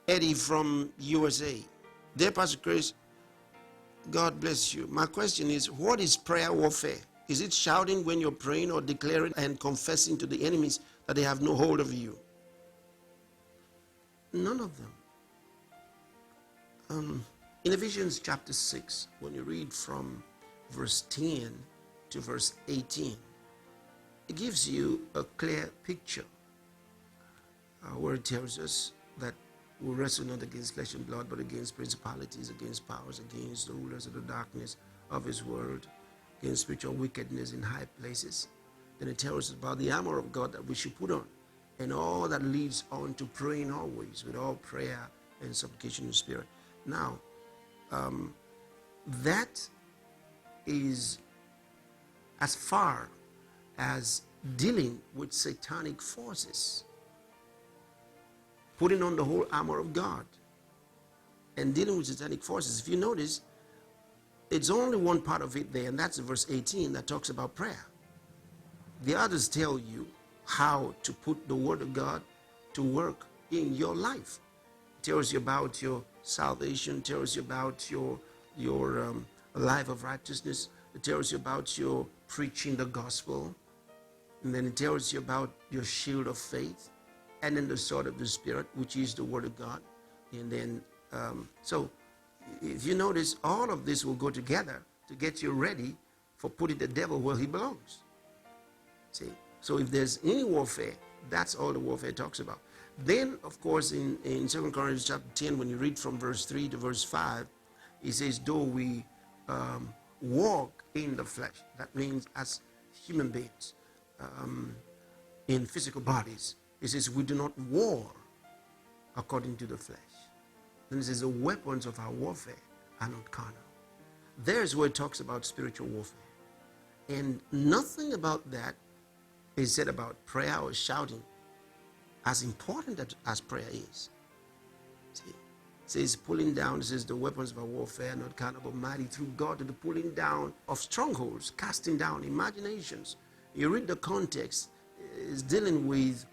Eddie from USA. Dear Pastor Chris, God bless you. My question is, what is prayer warfare? Is it shouting when you're praying or declaring and confessing to the enemies that they have no hold of you? None of them. In Ephesians chapter 6, when you read from verse 10 to verse 18, it gives you a clear picture where it tells us that we wrestle not against flesh and blood, but against principalities, against powers, against the rulers of the darkness of his world, against spiritual wickedness in high places. Then it tells us about the armor of God that we should put on, and all that leads on to praying always with all prayer and supplication in the Spirit. Now, that is as far as dealing with satanic forces. Putting on the whole armor of God and dealing with satanic forces. If you notice, it's only one part of it there, and that's verse 18 that talks about prayer. The others tell you how to put the word of God to work in your life. It tells you about your salvation, it tells you about your life of righteousness, it tells you about your preaching the gospel, and then it tells you about your shield of faith, and then the sword of the Spirit, which is the word of God. And then, so if you notice, all of this will go together to get you ready for putting the devil where he belongs. See? So if there's any warfare, that's all the warfare talks about. Then, of course, in 2 Corinthians chapter 10, when you read from verse 3 to verse 5, it says, though we walk in the flesh, that means as human beings, in physical bodies, it says we do not war according to the flesh. Then it says the weapons of our warfare are not carnal. There's where it talks about spiritual warfare. And nothing about that is said about prayer or shouting, as important as prayer is. See, it says pulling down, it says the weapons of our warfare are not carnal but mighty through God to the pulling down of strongholds, casting down imaginations. You read the context, it's dealing with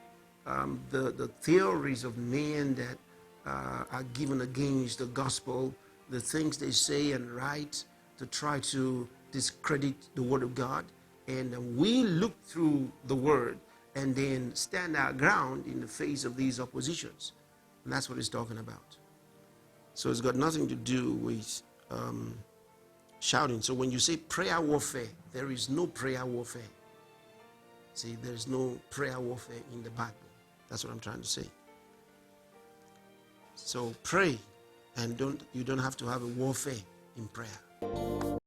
the theories of men that are given against the gospel, the things they say and write to try to discredit the word of God. And we look through the word and then stand our ground in the face of these oppositions. And that's what it's talking about. So it's got nothing to do with shouting. So when you say prayer warfare, there is no prayer warfare. See, there's no prayer warfare in the Bible. That's what I'm trying to say. So pray, and you don't have to have a warfare in prayer.